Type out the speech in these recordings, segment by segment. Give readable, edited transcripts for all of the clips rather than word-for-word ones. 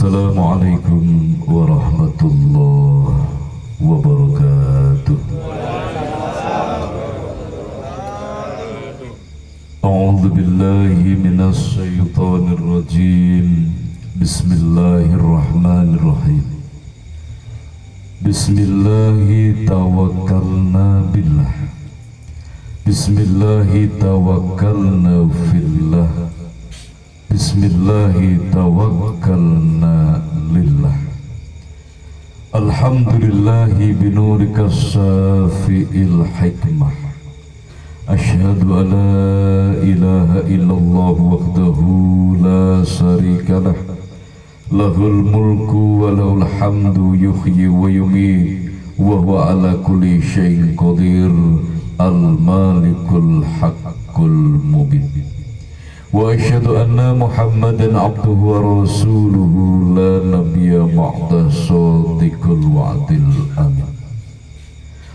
Assalamualaikum warahmatullahi wabarakatuh. A'udzu billahi minasy syaithanir rajim. Bismillahirrahmanirrahim. Bismillahi tawakkalna billah. Bismillahi tawakkalna fillah. Bismillahi tawakkalna lillah. Alhamdulillahi binurika syafi'il hikmah. Asyhadu an la ilaha illallah wahdahu la syarika lah. Lahul mulku wa lahul hamdu yuhyi wa yumiit wa huwa ala kulli syai'in qadir. Al-malikul haqqul mubin. Wa asyhadu anna Muhammadan abduhu wa rasuluhu la nabiyya ba'da shadiqul wa'dil amin.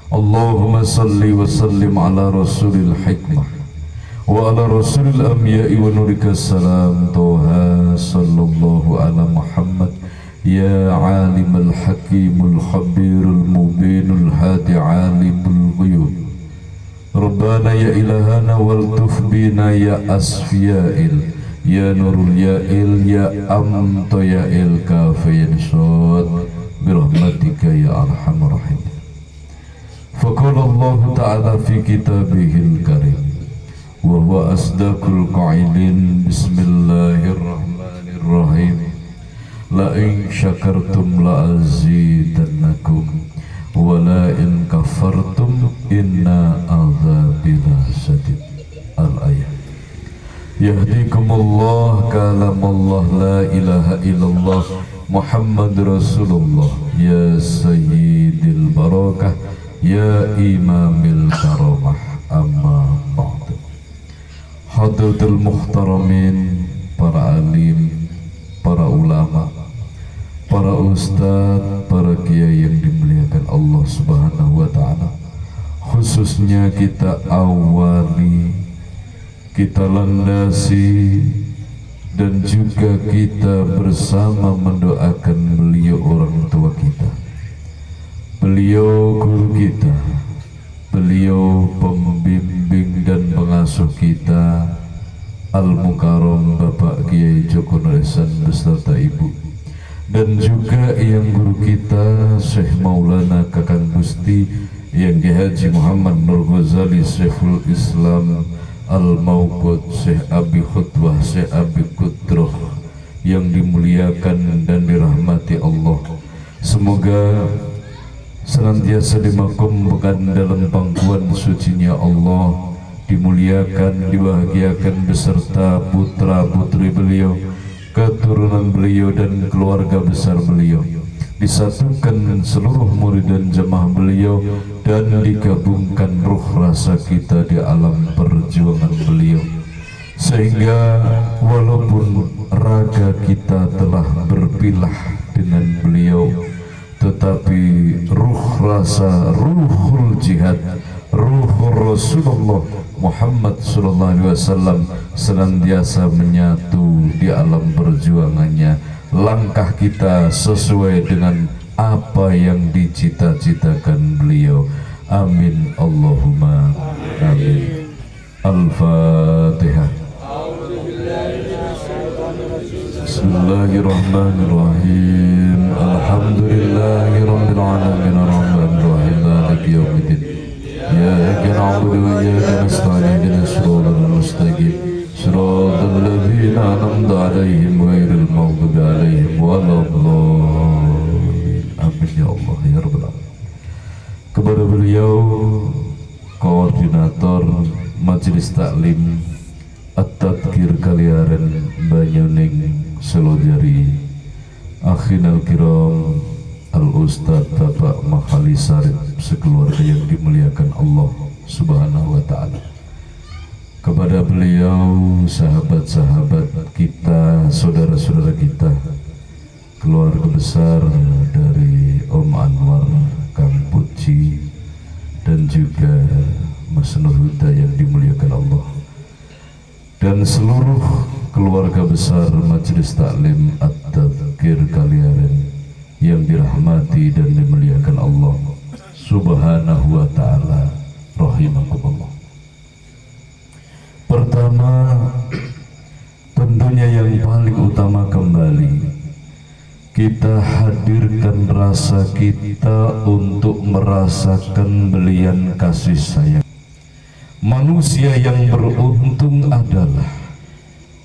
Allahumma salli wa sallim ala rasulil hikmah wa ala rasulil anbiya'i wa nurika salam. Toha sallallahu ala Muhammad ya alimul hakimul khabirul mubinul hadi alimul ghuyub. Rabbana ya ilahana waltuf bina ya asfiyail ya nurul ya'il ya amto ya'il kafiyin sod birahmatika ya arhamar rahim. Faqala Allah ta'ala fi kitabihil karim wa huwa asdaqul qailin. Bismillahirrahmanirrahim. La in syakartum la azidannakum wa la in kafartum inna azabi lasyadid. Al-ayat. Yahdikumullah kalamullah la ilaha illallah Muhammad Rasulullah ya sayyidil barakah ya imamil karamah. Amma ba'du. Hadratul muhtaramin, para alim, para ulama, para ustadz, para kiai yang dimuliakan Allah Subhanahu wa ta'ala. Khususnya kita awali, kita landasi, dan juga kita bersama mendoakan beliau orang tua kita, beliau guru kita, beliau pembimbing dan pengasuh kita, Al-Mukarram Bapak Kiai Joko Nur Ihsan beserta ibu, dan juga yang guru kita Syekh Maulana Kakang Gusti yang Haji Muhammad Nur Ghazali Syekhul Islam Al-Mawqud Syekh Abi Khutbah Syekh Abi Kudroh yang dimuliakan dan dirahmati Allah. Semoga senantiasa dimakamkan dalam pangkuan sucinya Allah, dimuliakan, dibahagiakan beserta putra putri beliau, keturunan beliau dan keluarga besar beliau, disatukan seluruh murid dan jemaah beliau, dan digabungkan ruh rasa kita di alam perjuangan beliau, sehingga walaupun raga kita telah berpilah dengan beliau, tetapi ruh rasa, ruhul jihad, ruhul Rasulullah Muhammad sallallahu alaihi wasallam senantiasa menyatu di alam perjuangannya. Langkah kita sesuai dengan apa yang dicita-citakan beliau. Amin Allahumma amin. Al-Fatihah. Bismillahirrahmanirrahim. Alhamdulillahi rabbil alamin arrahmanir rahim maliki yaumiddin. Iyyaka na'budu wa iyyaka nasta'in ihdinas siratal mustaqim siratal ladzina an'amta 'alaihim ghairil maghdubi 'alaihim waladdallin. Amin ya Allah ya rabbal alamin. Kepada beliau koordinator Majelis Taklim At-Tadkir Kaliaren Banyuning Selojari, Akhinal Kiram Al-Ustadz Bapak Makhali Sarip sekeluarga yang dimuliakan Allah Subhanahu wa ta'ala. Kepada beliau, sahabat-sahabat kita, saudara-saudara kita, keluarga besar dari Om Anwar, Kang Puji, dan juga Mas Nur Huda yang dimuliakan Allah, dan seluruh keluarga besar Majelis Taklim At-Tadzkir kalian yang dirahmati dan dimuliakan Allah Subhanahu wa ta'ala, rahimakumullah. Pertama, tentunya yang paling utama kembali, kita hadirkan rasa kita untuk merasakan belian kasih sayang. Manusia yang beruntung adalah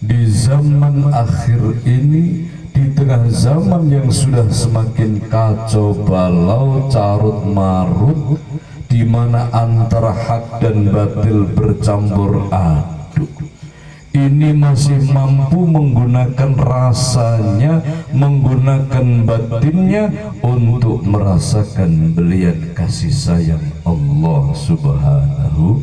di zaman akhir ini, di tengah zaman yang sudah semakin kacau balau, carut marut, di mana antara hak dan batil bercampur aduk, ini masih mampu menggunakan rasanya, menggunakan batinnya untuk merasakan belian kasih sayang Allah Subhanahu.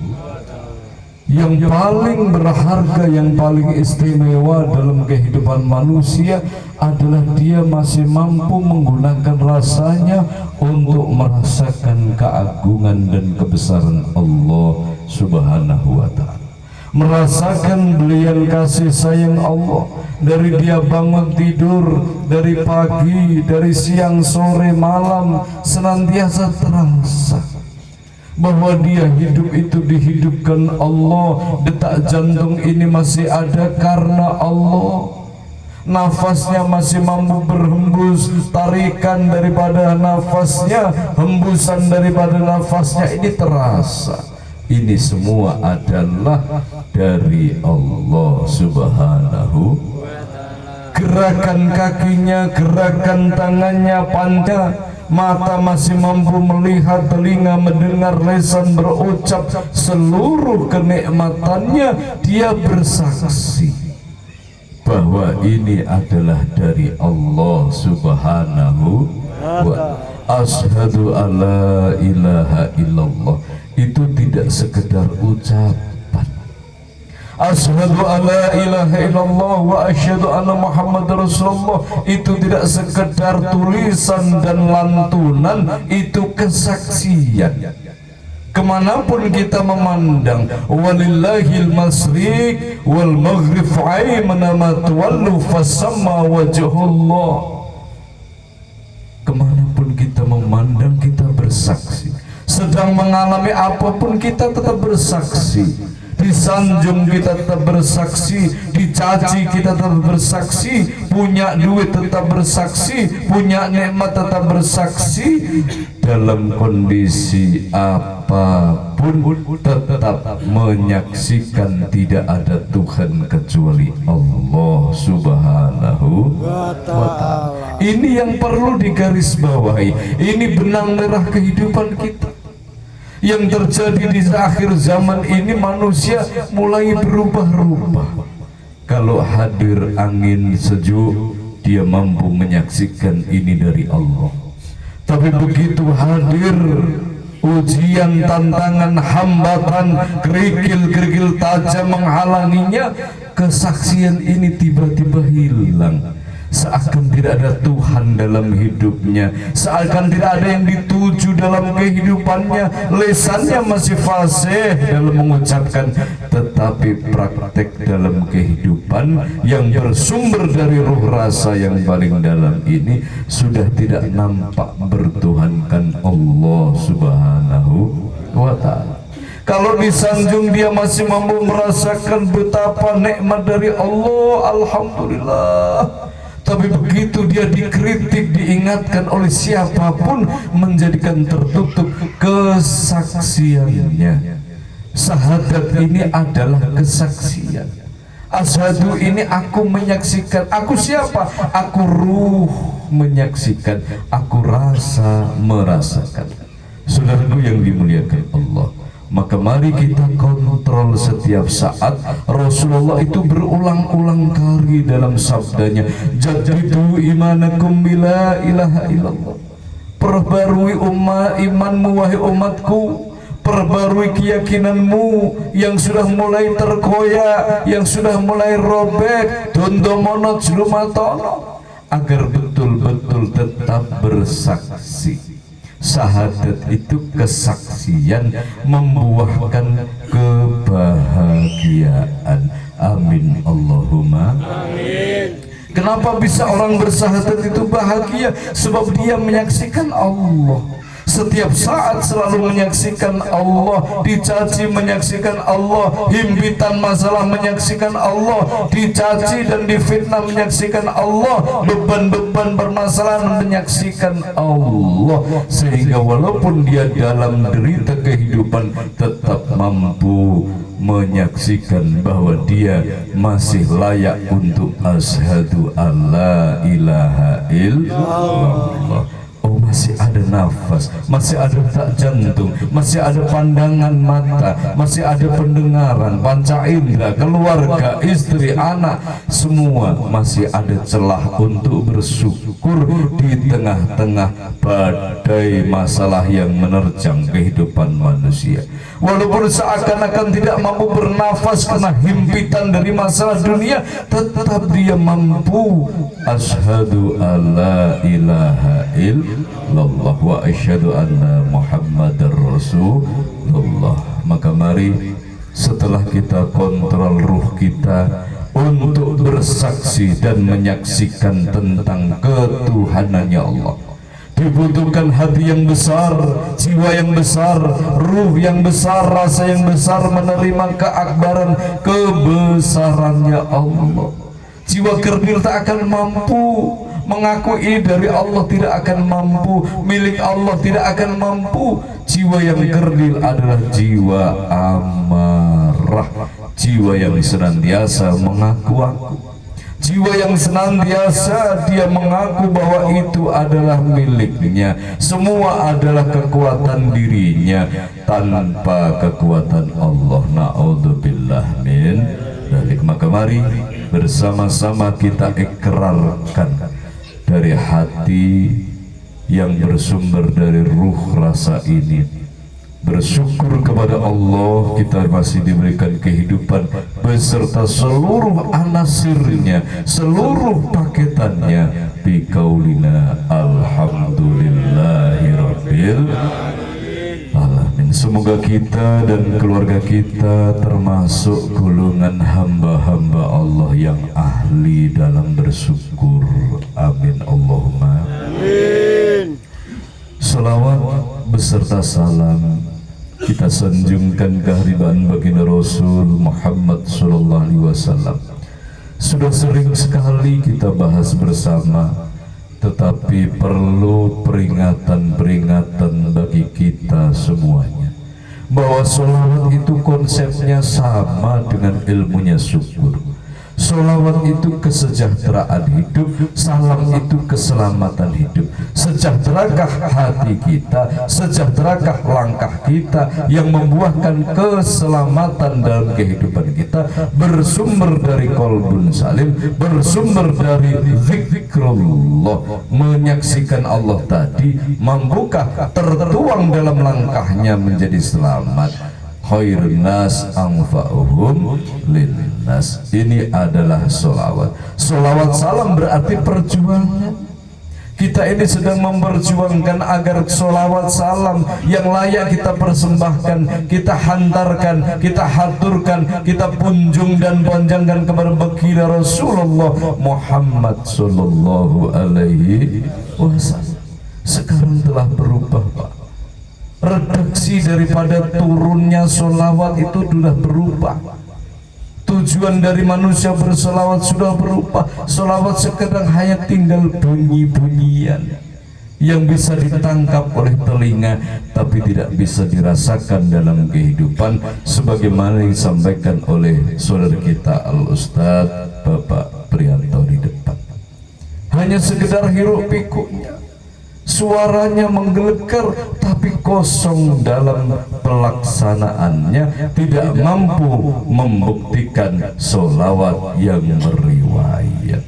Yang paling berharga, yang paling istimewa dalam kehidupan manusia adalah dia masih mampu menggunakan rasanya untuk merasakan keagungan dan kebesaran Allah Subhanahu wa ta'ala, merasakan belian kasih sayang Allah. Dari dia bangun tidur, dari pagi, dari siang, sore, malam, senantiasa terasa bahwa dia hidup itu dihidupkan Allah. Detak jantung ini masih ada karena Allah. Nafasnya masih mampu berhembus, tarikan daripada nafasnya, hembusan daripada nafasnya ini terasa. Ini semua adalah dari Allah Subhanahu. Gerakan kakinya, gerakan tangannya, pandang mata masih mampu melihat, telinga mendengar, lisan berucap, seluruh kenikmatannya dia bersaksi bahwa ini adalah dari Allah Subhanahu wa ta'ala. Asyhadu alla ilaha illallah itu tidak sekedar ucapan. Asyhadu alla ilaha illallah wa asyhadu anna Muhammad Rasulullah itu tidak sekedar tulisan dan lantunan, itu kesaksian. Kemanapun kita memandang, walillahil masriq wal maghrib aimana ma tuwallu fasamma wajhullah. Kemanapun kita memandang, kita bersaksi. Sedang mengalami apapun kita tetap bersaksi. Disanjung kita tetap bersaksi, dicaci kita tetap bersaksi, punya duit tetap bersaksi, punya nikmat tetap bersaksi. Dalam kondisi apapun tetap menyaksikan tidak ada Tuhan kecuali Allah Subhanahu wa ta'ala. Ini yang perlu digarisbawahi. Ini benang merah kehidupan kita. Yang terjadi di akhir zaman ini, manusia mulai berubah-ubah. Kalau hadir angin sejuk, dia mampu menyaksikan ini dari Allah. Tapi begitu hadir ujian, tantangan, hambatan, kerikil-kerikil tajam menghalanginya, kesaksian ini tiba-tiba hilang. Seakan tidak ada Tuhan dalam hidupnya, seakan tidak ada yang dituju dalam kehidupannya. Lisannya masih fasih dalam mengucapkan, tetapi praktek dalam kehidupan yang bersumber dari ruh rasa yang paling dalam ini sudah tidak nampak bertuhankan Allah Subhanahu wa ta'ala. Kalau disanjung dia masih mampu merasakan betapa nikmat dari Allah, alhamdulillah. Tapi begitu dia dikritik, diingatkan oleh siapapun, menjadikan tertutup kesaksiannya. Syahadat ini adalah kesaksian. Asyhadu ini aku menyaksikan. Aku siapa? Aku ruh menyaksikan. Aku rasa merasakan. Saudaraku yang dimuliakan Allah, maka mari kita kontrol setiap saat. Rasulullah itu berulang-ulang kali dalam sabdanya, jadidu imanakum bila ilaha illallah. Perbarui imanmu wahai umatku, perbarui keyakinanmu yang sudah mulai terkoyak, yang sudah mulai robek, dondomono jlumatono, agar betul-betul tetap bersaksi. Syahadat itu kesaksian membuahkan kebahagiaan. Amin Allahumma amin. Kenapa bisa orang bersahadat itu bahagia? Sebab dia menyaksikan Allah. Setiap saat selalu menyaksikan Allah, dicaci menyaksikan Allah, himpitan masalah menyaksikan Allah, dicaci dan difitnah menyaksikan Allah, beban-beban permasalahan menyaksikan Allah, sehingga walaupun dia dalam derita kehidupan tetap mampu menyaksikan bahwa dia masih layak untuk asyhadu alla ilaha illallah. Oh, masih ada nafas, masih ada detak jantung, masih ada pandangan mata, masih ada pendengaran, panca indera, keluarga, istri, anak, semua masih ada celah untuk bersyukur di tengah-tengah badai masalah yang menerjang kehidupan manusia. Walaupun seakan-akan tidak mampu bernafas karena himpitan dari masalah dunia, tetap dia mampu asyhadu alla ilaha illallah wa asyhadu anna muhammadar rasulullah. Maka mari setelah kita kontrol ruh kita untuk bersaksi dan menyaksikan tentang ketuhanannya Allah, dibutuhkan hati yang besar, jiwa yang besar, ruh yang besar, rasa yang besar menerima keakbaran kebesarannya Allah. Jiwa kerdil tak akan mampu mengakui dari Allah, tidak akan mampu, milik Allah tidak akan mampu. Jiwa yang kerdil adalah jiwa amarah, jiwa yang senantiasa mengaku-aku, jiwa yang senantiasa dia mengaku bahwa itu adalah miliknya, semua adalah kekuatan dirinya tanpa kekuatan Allah. Na'udzubillah min dzalik. Maka mari bersama-sama kita ikrarkan dari hati yang bersumber dari ruh rasa ini, bersyukur kepada Allah kita masih diberikan kehidupan beserta seluruh anasirnya, seluruh paketannya. Biqaulina alhamdulillahirabbil alamin. Semoga kita dan keluarga kita termasuk golongan hamba-hamba Allah yang ahli dalam bersyukur. Amin Allahumma amin. Salawat beserta salam kita sanjungkan kehadiran baginda Rasul Muhammad sallallahu alaihi wasallam. Sudah sering sekali kita bahas bersama, tetapi perlu peringatan-peringatan bagi kita semuanya, bahwa sholawat itu konsepnya sama dengan ilmunya syukur. Sholawat itu kesejahteraan hidup, salam itu keselamatan hidup. Sejahterakah hati kita, sejahterakah langkah kita yang membuahkan keselamatan dalam kehidupan kita, bersumber dari qalbun salim, bersumber dari zikrullah, menyaksikan Allah tadi. Mampukah tertuang dalam langkahnya menjadi selamat? Khairun nas anfa'uhum linnas. Ini adalah sholawat. Sholawat salam berarti perjuangan. Kita ini sedang memperjuangkan agar sholawat salam yang layak kita persembahkan, kita hantarkan, kita haturkan, kita punjung dan panjangkan kepada baginda Rasulullah Muhammad sallallahu alaihi wasallam. Sekarang telah berubah, Pak. Redaksi daripada turunnya sholawat itu sudah berubah. Tujuan dari manusia bersolawat sudah berubah. Sholawat sekedar hanya tinggal bunyi-bunyian yang bisa ditangkap oleh telinga, tapi tidak bisa dirasakan dalam kehidupan, sebagaimana disampaikan oleh saudara kita Al-Ustadz Bapak Prianto di depan. Hanya sekedar hiruk pikuknya, suaranya menggelegar tapi kosong dalam pelaksanaannya, tidak mampu membuktikan sholawat yang meriwayat,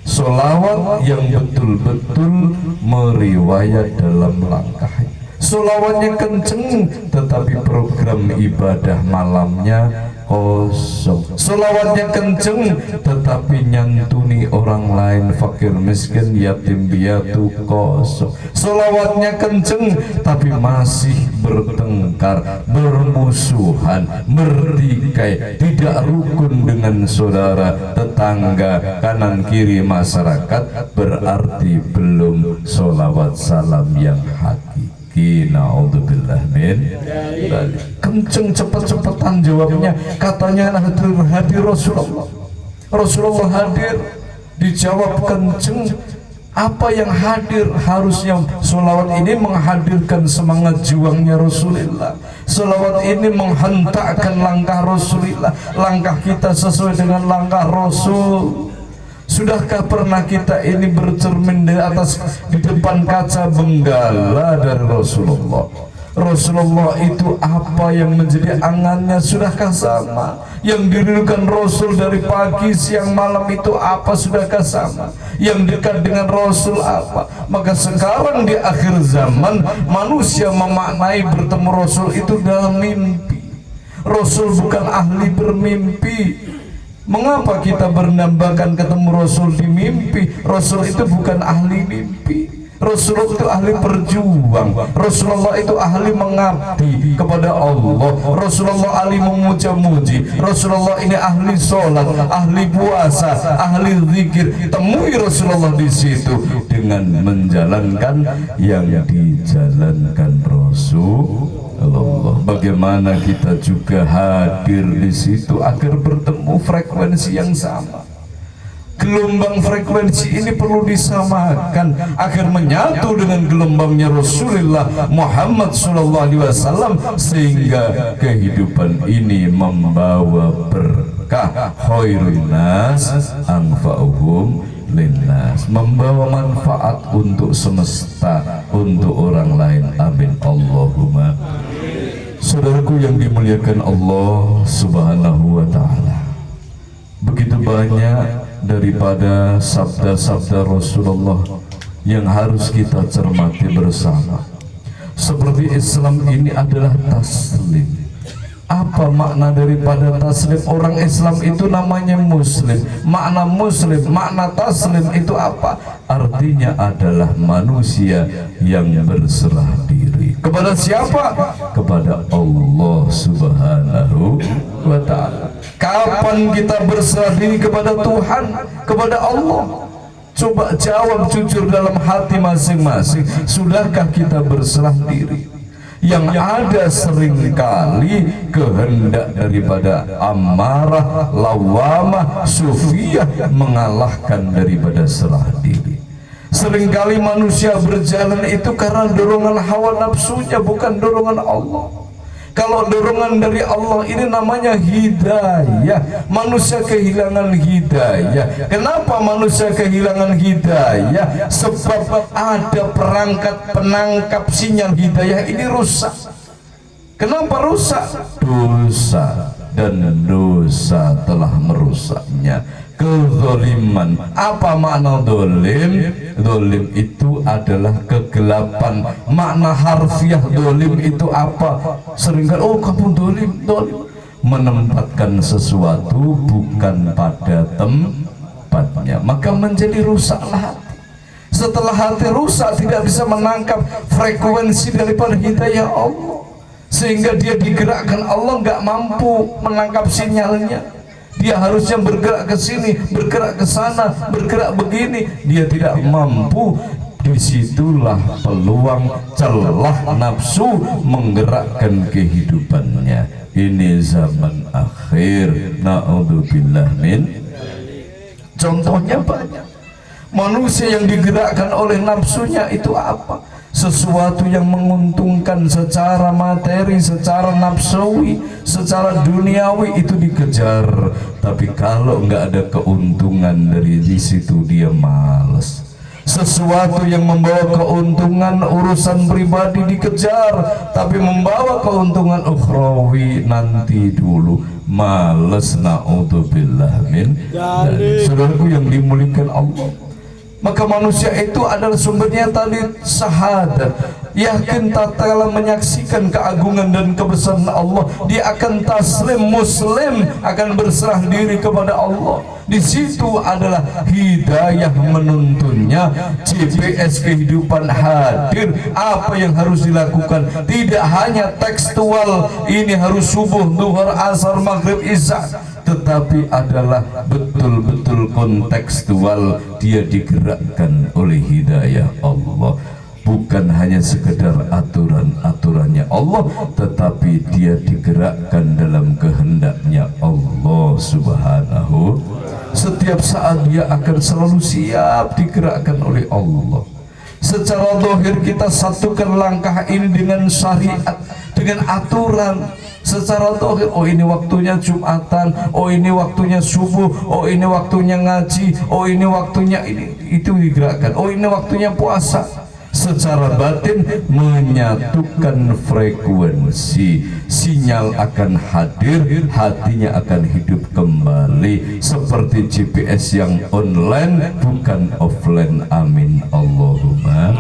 sholawat yang betul-betul meriwayat dalam langkahnya. Sholawatnya kenceng, tetapi program ibadah malamnya kosong. Solawatnya kenceng tetapi nyantuni orang lain, fakir miskin yatim piatu kosong. Solawatnya kenceng tapi masih bertengkar, bermusuhan, bertikai, tidak rukun dengan saudara, tetangga, kanan kiri masyarakat, berarti belum solawat salam yang hakiki. Naudzubillah min dzalik. Kenceng cepet-cepetan jawabnya, katanya hadir Rasulullah. Rasulullah hadir, dijawab kenceng. Apa yang hadir? Harusnya solawat ini menghadirkan semangat juangnya Rasulullah. Solawat ini menghentakkan langkah Rasulullah. Langkah kita sesuai dengan langkah Rasul. Sudahkah pernah kita ini bercermin di depan kaca benggala dari Rasulullah? Rasulullah itu apa yang menjadi angannya? Sudahkah sama? Yang dirindukan Rasul dari pagi, siang, malam itu apa? Sudahkah sama? Yang dekat dengan Rasul apa? Maka sekarang di akhir zaman manusia memaknai bertemu Rasul itu dalam mimpi. Rasul bukan ahli bermimpi. Mengapa kita bernambakan ketemu Rasul di mimpi? Rasul itu bukan ahli mimpi. Rasulullah itu ahli berjuang. Rasulullah itu ahli mengabdi kepada Allah. Rasulullah ahli memuja-muji. Rasulullah ini ahli sholat, ahli puasa, ahli zikir. Temui Rasulullah di situ dengan menjalankan yang dijalankan Rasul. Allah, bagaimana kita juga hadir di situ agar bertemu frekuensi yang sama. Gelombang frekuensi ini perlu disamakan agar menyatu dengan gelombangnya Rasulullah Muhammad SAW, sehingga kehidupan ini membawa berkah. Khairun nas anfa'uhum linnas, membawa manfaat untuk semesta, untuk orang lain. Amin Allahumma. Saudaraku yang dimuliakan Allah Subhanahu wa ta'ala, begitu banyak daripada sabda-sabda Rasulullah yang harus kita cermati bersama. Seperti Islam ini adalah taslim. Apa makna daripada taslim? Orang Islam itu namanya muslim. Makna muslim, makna taslim itu apa? Artinya adalah manusia yang berserah diri. Kepada siapa? Kepada Allah Subhanahu wa ta'ala. Kapan kita berserah diri kepada Tuhan, kepada Allah? Coba jawab jujur dalam hati masing-masing. Sudahkah kita berserah diri? Yang ada seringkali kehendak daripada amarah, lawamah, sufiyah mengalahkan daripada serah diri. Seringkali manusia berjalan itu karena dorongan hawa nafsunya, bukan dorongan Allah. Kalau dorongan dari Allah ini namanya hidayah. Manusia kehilangan hidayah. Kenapa manusia kehilangan hidayah? Sebab ada perangkat penangkap sinyal hidayah ini rusak. Kenapa rusak? Dosa, dan dosa telah merusaknya. Kezaliman. Apa makna dolim? Dolim itu adalah kegelapan. Makna harfiah dolim itu apa? Seringkali, oh kamu dolim, dolim. Menempatkan sesuatu bukan pada tempatnya, maka menjadi rusaklah hati. Setelah hati rusak, tidak bisa menangkap frekuensi daripada hidayah Allah, sehingga dia digerakkan Allah nggak mampu menangkap sinyalnya. Dia harusnya bergerak ke sini, bergerak ke sana, bergerak begini, dia tidak mampu. Disitulah peluang celah nafsu menggerakkan kehidupannya. Ini zaman akhir, naudzubillah min. Contohnya banyak. Manusia yang digerakkan oleh nafsunya itu apa? Sesuatu yang menguntungkan secara materi, secara nafsawi, secara duniawi itu dikejar. Tapi kalau nggak ada keuntungan dari di situ, dia malas. Sesuatu yang membawa keuntungan urusan pribadi dikejar, tapi membawa keuntungan ukhrawi nanti dulu, males. Naudzubillah min. Saudaraku yang dimuliakan Allah, Maka manusia itu adalah sumbernya tadi syahadat, yakin tatkala menyaksikan keagungan dan kebesaran Allah, dia akan taslim, muslim, akan berserah diri kepada Allah. Di situ adalah hidayah menuntunnya, GPS kehidupan hadir. Apa yang harus dilakukan tidak hanya tekstual, ini harus subuh, duhur, asar, maghrib, isya, tetapi adalah betul-betul kontekstual. Dia digerakkan oleh hidayah Allah, bukan hanya sekedar aturan-aturannya Allah, tetapi dia digerakkan dalam kehendaknya Allah Subhanahu. Setiap saat dia akan selalu siap digerakkan oleh Allah. Secara zahir kita satukan langkah ini dengan syariat, dengan aturan. Secara zahir, oh ini waktunya Jumatan, oh ini waktunya subuh, oh ini waktunya ngaji, oh ini waktunya ini, itu digerakkan, oh ini waktunya puasa. Secara batin menyatukan frekuensi, sinyal akan hadir, hatinya akan hidup kembali seperti GPS yang online bukan offline. Amin Allahumma.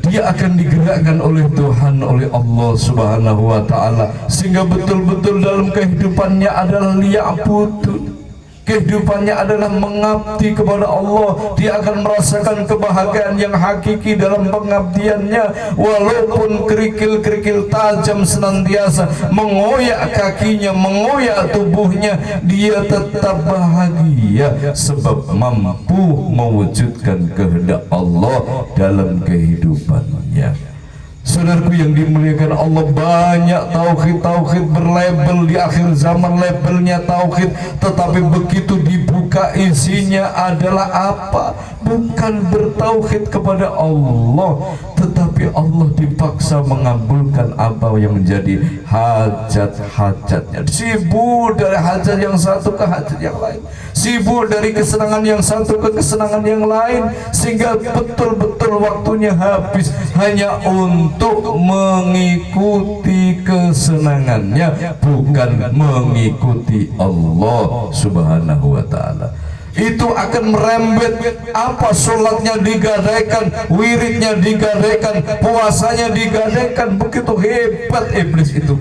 Dia akan digerakkan oleh Tuhan, oleh Allah Subhanahu wa ta'ala, sehingga betul-betul dalam kehidupannya adalah liya'budun. Kehidupannya adalah mengabdi kepada Allah. Dia akan merasakan kebahagiaan yang hakiki dalam pengabdiannya. Walaupun kerikil-kerikil tajam senantiasa mengoyak kakinya, mengoyak tubuhnya, dia tetap bahagia sebab mampu mewujudkan kehendak Allah dalam kehidupannya. Saudaraku yang dimuliakan Allah, banyak tauhid berlabel di akhir zaman, labelnya tauhid, tetapi begitu dibuka isinya adalah apa? Bukan bertauhid kepada Allah, tetapi Allah dipaksa mengabulkan apa yang menjadi hajat-hajatnya. Sibuk dari hajat yang satu ke hajat yang lain, sibuk dari kesenangan yang satu ke kesenangan yang lain, sehingga betul-betul waktunya habis hanya untuk mengikuti kesenangannya, bukan mengikuti Allah Subhanahu wa ta'ala. Itu akan merembet apa, sholatnya digadaikan, wiridnya digadaikan, puasanya digadaikan. Begitu hebat iblis itu.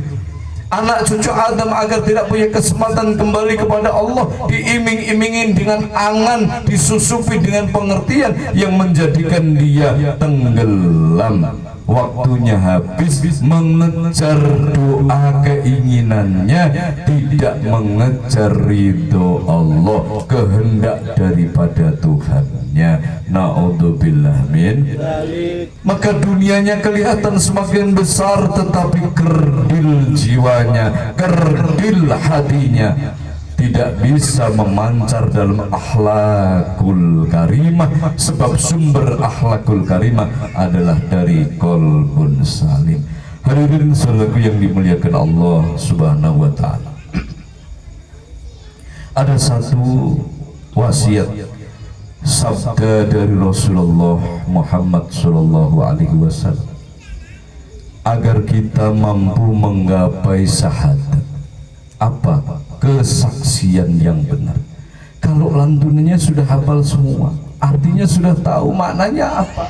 Anak cucu Adam agar tidak punya kesempatan kembali kepada Allah, diiming-imingin dengan angan, disusupi dengan pengertian yang menjadikan dia tenggelam. Waktunya habis mengejar doa keinginannya, tidak mengejar ridho Allah, kehendak daripada Tuhannya. Na'udzubillah min. Maka dunianya kelihatan semakin besar, tetapi kerdil jiwanya, kerdil hatinya, tidak bisa memancar dalam akhlakul karimah, sebab sumber akhlakul karimah adalah dari qalbun salim. Hadirin saudaraku yang dimuliakan Allah Subhanahu wa ta'ala, ada satu wasiat sabda dari Rasulullah Muhammad sallallahu alaihi wasallam agar kita mampu menggapai syahadat. Apa? Kesaksian yang benar. Kalau lantunannya sudah hafal semua, artinya sudah tahu maknanya apa.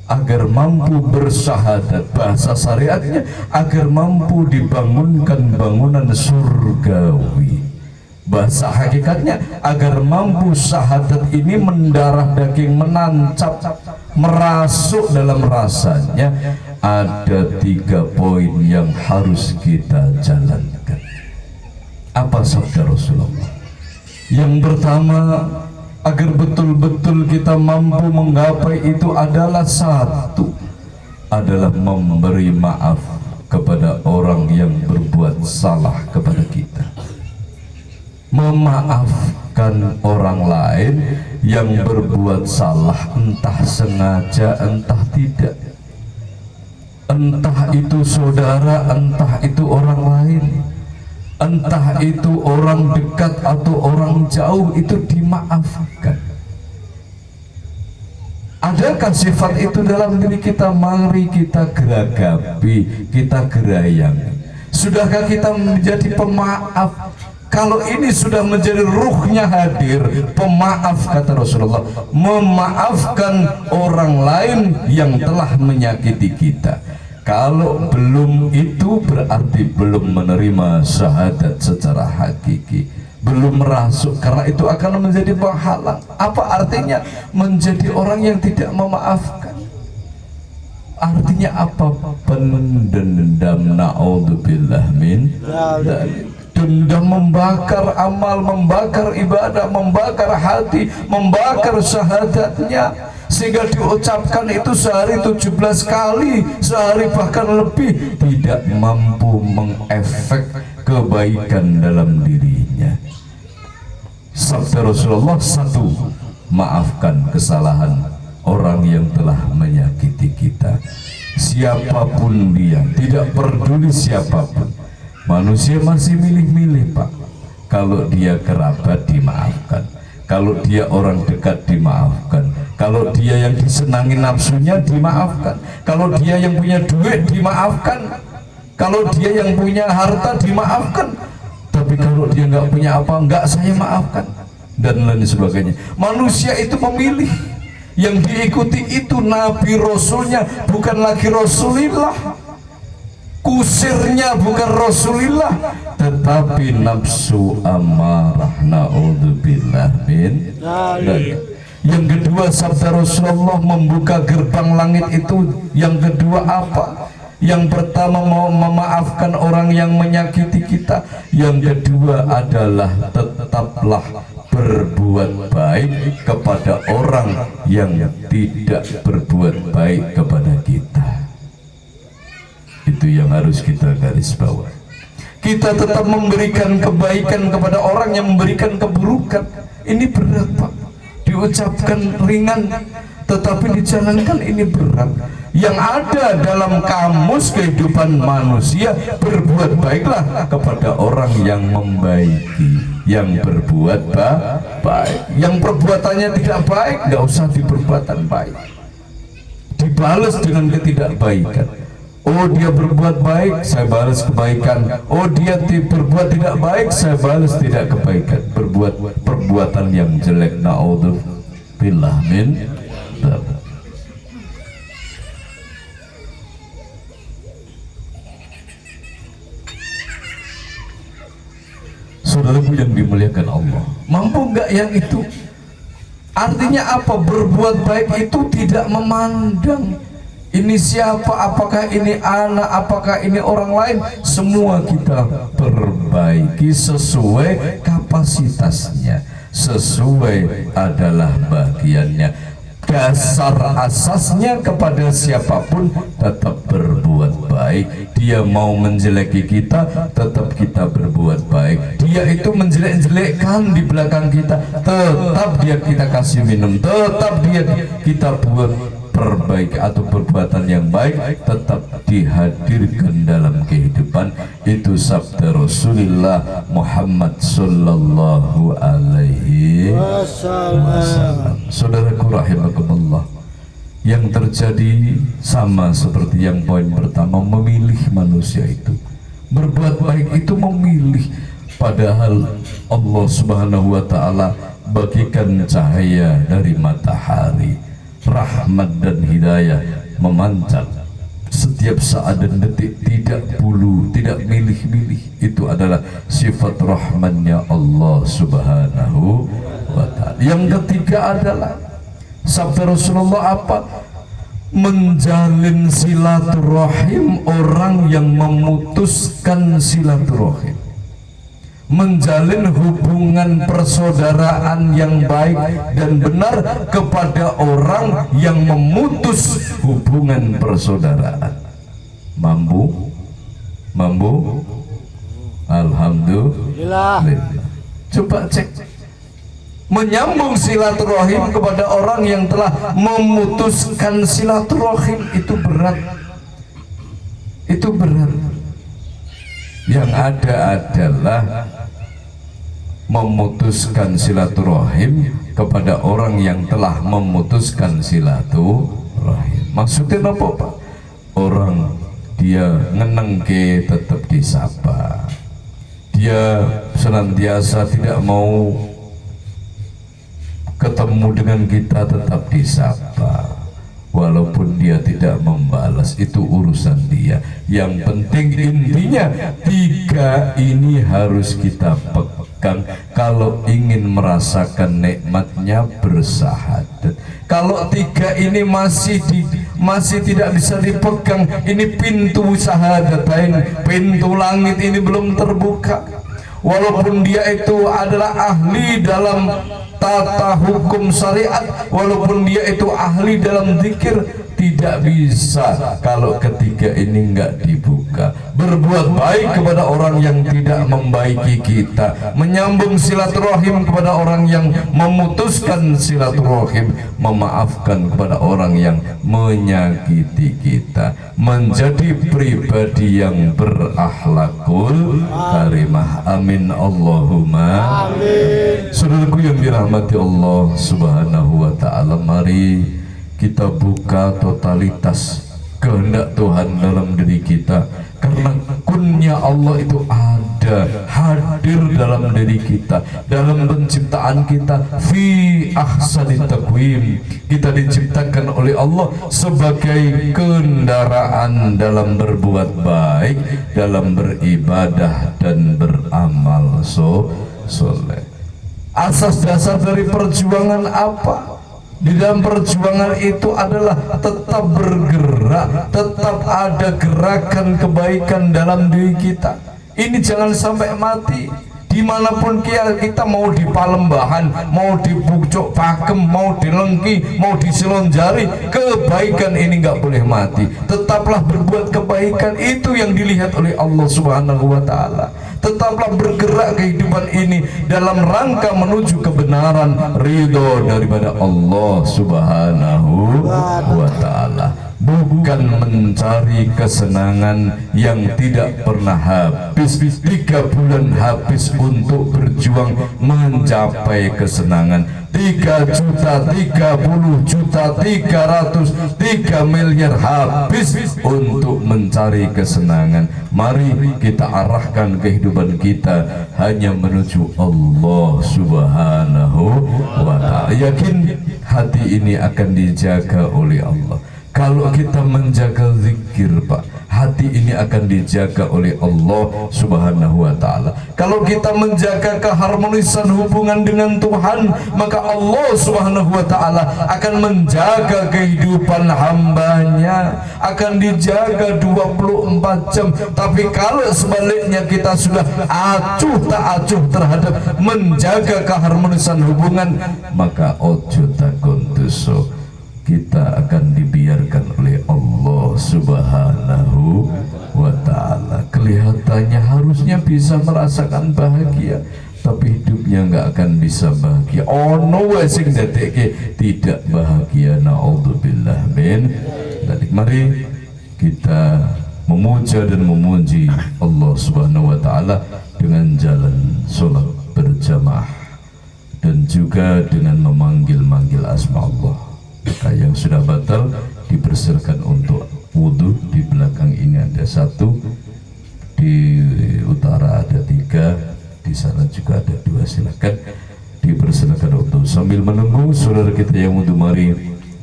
Agar mampu bersyahadat, bahasa syariatnya agar mampu dibangunkan bangunan surgawi. Bahasa hakikatnya agar mampu syahadat ini mendarah daging, menancap, merasuk dalam rasanya. Ada 3 poin yang harus kita jalankan. Apa sabda Rasulullah? Yang pertama, agar betul-betul kita mampu menggapai itu adalah satu, adalah memberi maaf kepada orang yang berbuat salah kepada kita. Memaafkan orang lain yang berbuat salah, entah sengaja entah tidak, entah itu saudara, entah itu orang lain, entah itu orang dekat atau orang jauh, itu dimaafkan. Adakah sifat itu dalam diri kita? Mari kita geragapi, kita gerayangi. Sudahkah kita menjadi pemaaf? Kalau ini sudah menjadi ruhnya hadir, pemaaf, kata Rasulullah, memaafkan orang lain yang telah menyakiti kita. Kalau belum itu berarti belum menerima syahadat secara hakiki, belum merasuk, karena itu akan menjadi penghalang. Apa artinya menjadi orang yang tidak memaafkan? Artinya apa? Pendendam, na'udzubillah min dzalik. Dendam membakar amal, membakar ibadah, membakar hati, membakar syahadatnya, sehingga diucapkan itu sehari 17 kali, sehari bahkan lebih, tidak mampu mengefek kebaikan dalam dirinya. Sabda Rasulullah, satu, maafkan kesalahan orang yang telah menyakiti kita, siapapun dia, tidak peduli siapapun. Manusia masih milih-milih, Pak. Kalau dia kerabat dimaafkan, kalau dia orang dekat dimaafkan, kalau dia yang disenangi nafsunya dimaafkan, kalau dia yang punya duit dimaafkan, kalau dia yang punya harta dimaafkan. Tapi kalau dia nggak punya apa, nggak saya maafkan, dan lain sebagainya. Manusia itu memilih. Yang diikuti itu Nabi Rasulnya, bukan lagi Rasulullah. Kusirnya bukan Rasulullah, tetapi nafsu amarah, na'udzubillah min dzalik. Yang kedua, sabda Rasulullah membuka gerbang langit itu. Yang kedua apa? Yang pertama, mau memaafkan orang yang menyakiti kita. Yang kedua adalah tetaplah berbuat baik kepada orang yang tidak berbuat baik kepada kita. Itu yang harus kita garis bawah. Kita tetap memberikan kebaikan kepada orang yang memberikan keburukan. Ini berat, Pak. Diucapkan ringan, tetapi dijalankan ini berat. Yang ada dalam kamus kehidupan manusia, berbuat baiklah kepada orang yang membaiki, yang berbuat baik. Yang perbuatannya tidak baik, nggak usah diperbuatan baik, dibalas dengan ketidakbaikan. Oh, dia berbuat baik, saya balas kebaikan. Oh, dia berbuat tidak baik, saya balas tidak kebaikan. Berbuat perbuatan yang jelek, na'udzubillah min dzalik. Saudaraku yang dimuliakan Allah, mampu nggak yang itu? Artinya apa? Berbuat baik itu tidak memandang ini siapa, apakah ini anak, apakah ini orang lain. Semua kita perbaiki sesuai kapasitasnya, sesuai adalah bagiannya. Dasar asasnya kepada siapapun tetap berbuat baik. Dia mau menjeleki kita, tetap kita berbuat baik. Dia itu menjelek-jelekkan di belakang kita, tetap dia kita kasih minum, tetap dia kita buat perbaiki atau perbuatan yang baik, tetap dihadirkan dalam kehidupan. Itu sabda Rasulullah Muhammad sallallahu alaihi wasallam. Saudaraku rahimakumullah, yang terjadi sama seperti yang poin pertama, memilih. Manusia itu berbuat baik itu memilih, padahal Allah Subhanahu wa taala bagikan cahaya dari matahari, rahmat dan hidayah memancar setiap saat dan detik, tidak bulu, tidak milih-milih. Itu adalah sifat rahmannya Allah Subhanahu wa ta'ala. Yang ketiga adalah sabda Rasulullah apa? Menjalin silaturahim orang yang memutuskan silaturahim, menjalin hubungan persaudaraan yang baik dan benar kepada orang yang memutus hubungan persaudaraan. Mampu? Alhamdulillah. Coba cek. Menyambung silaturahim kepada orang yang telah memutuskan silaturahim itu berat. Itu berat. Yang ada adalah memutuskan silaturahim kepada orang yang telah memutuskan silaturahim. Maksudnya apa, Pak? Orang dia ngenengke tetap disapa, dia senantiasa tidak mau ketemu dengan kita, tetap disapa. Walaupun dia tidak membalas, itu urusan dia. Yang penting intinya 3 ini harus kita pegang kalau ingin merasakan nikmatnya bersahadat. Kalau 3 ini masih tidak bisa dipegang, ini pintu syahadatain, pintu langit ini belum terbuka. Walaupun dia itu adalah ahli dalam tata hukum syariat, walaupun dia itu ahli dalam zikir, tidak bisa kalau ketiga ini enggak dibuka. Berbuat baik kepada orang yang tidak membaiki kita, menyambung silaturahim kepada orang yang memutuskan silaturahim, memaafkan kepada orang yang menyakiti kita, menjadi pribadi yang berakhlakul karimah. Amin Allahumma amin. Saudaraku yang dirahmati Allah Subhanahu wa ta'ala, mari kita buka totalitas kehendak Tuhan dalam diri kita, karena kunnya Allah itu ada, hadir dalam diri kita, dalam penciptaan kita. Fi ahsanit taqwim, kita diciptakan oleh Allah sebagai kendaraan dalam berbuat baik, dalam beribadah dan beramal soleh. Asas dasar dari perjuangan apa? Di dalam perjuangan itu adalah tetap bergerak, tetap ada gerakan kebaikan dalam diri kita. Ini jangan sampai mati. Dimanapun kita, mau di Palembahan, mau di Pucuk Pakem, mau di Lengki, mau di Silonjari, kebaikan ini nggak boleh mati. Tetaplah berbuat kebaikan, itu yang dilihat oleh Allah Subhanahu wa ta'ala. Tetaplah bergerak kehidupan ini dalam rangka menuju kebenaran, ridho daripada Allah Subhanahu wa ta'ala, bukan mencari kesenangan yang tidak pernah habis. 3 bulan habis untuk berjuang mencapai kesenangan. 3.030.303 miliar habis untuk mencari kesenangan. Mari kita arahkan kehidupan kita hanya menuju Allah Subhanahu wa ta'ala. Yakin hati ini akan dijaga oleh Allah. Kalau kita menjaga zikir, Pak, hati ini akan dijaga oleh Allah Subhanahu wa ta'ala. Kalau kita menjaga keharmonisan hubungan dengan Tuhan, maka Allah Subhanahu wa ta'ala akan menjaga kehidupan hambanya, akan dijaga 24 jam. Tapi kalau sebaliknya kita sudah acuh tak acuh terhadap menjaga keharmonisan hubungan, maka ojo takon dosa, kita akan dibiarkan oleh Allah Subhanahu wa ta'ala. Kelihatannya harusnya bisa merasakan bahagia, tapi hidupnya nggak akan bisa bahagia. Ono wae sing dadekke tidak bahagia. Naudzubillah min dzalik. Mari kita memuja dan memuji Allah Subhanahu wa ta'ala dengan jalan sholat berjamaah dan juga dengan memanggil-manggil asma Allah. Maka yang sudah batal dipersilakan untuk wudhu. Di belakang ini ada 1, di utara ada 3, di sana juga ada 2. Silakan dipersilakan untuk sambil menunggu saudara kita yang wudhu. Mari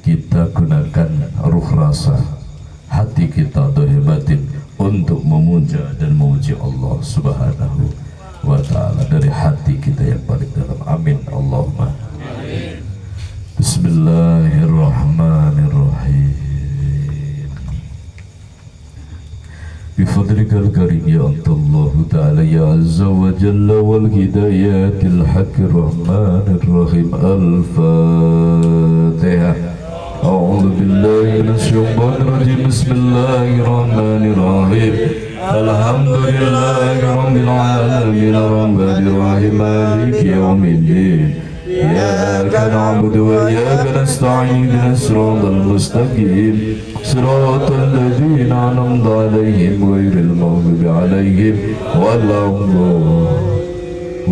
kita gunakan ruh rasa hati kita, dohir batin, untuk memuja dan memuji Allah Subhanahu wa ta'ala dari hati kita yang paling dalam. Amin Allahumma amin. Bismillahirrahmanirrahim. Bifadlikal karim ya Allah ta'ala ya azza wa jalla wal hidayatil haqqir rahmanir rahim. Al-Fatihah. A'udzu billahi minasyaitonir rajim. Bismillahirrahmanirrahim. Alhamdulillahi rabbil alamin arrahmanir rahim maliki yaumiddin. إياك نعبد وإياك نستعين اهدنا الصراط المستقيم صراط الذين أنعمت عليهم غير المغضوب عليهم ولا الضالين.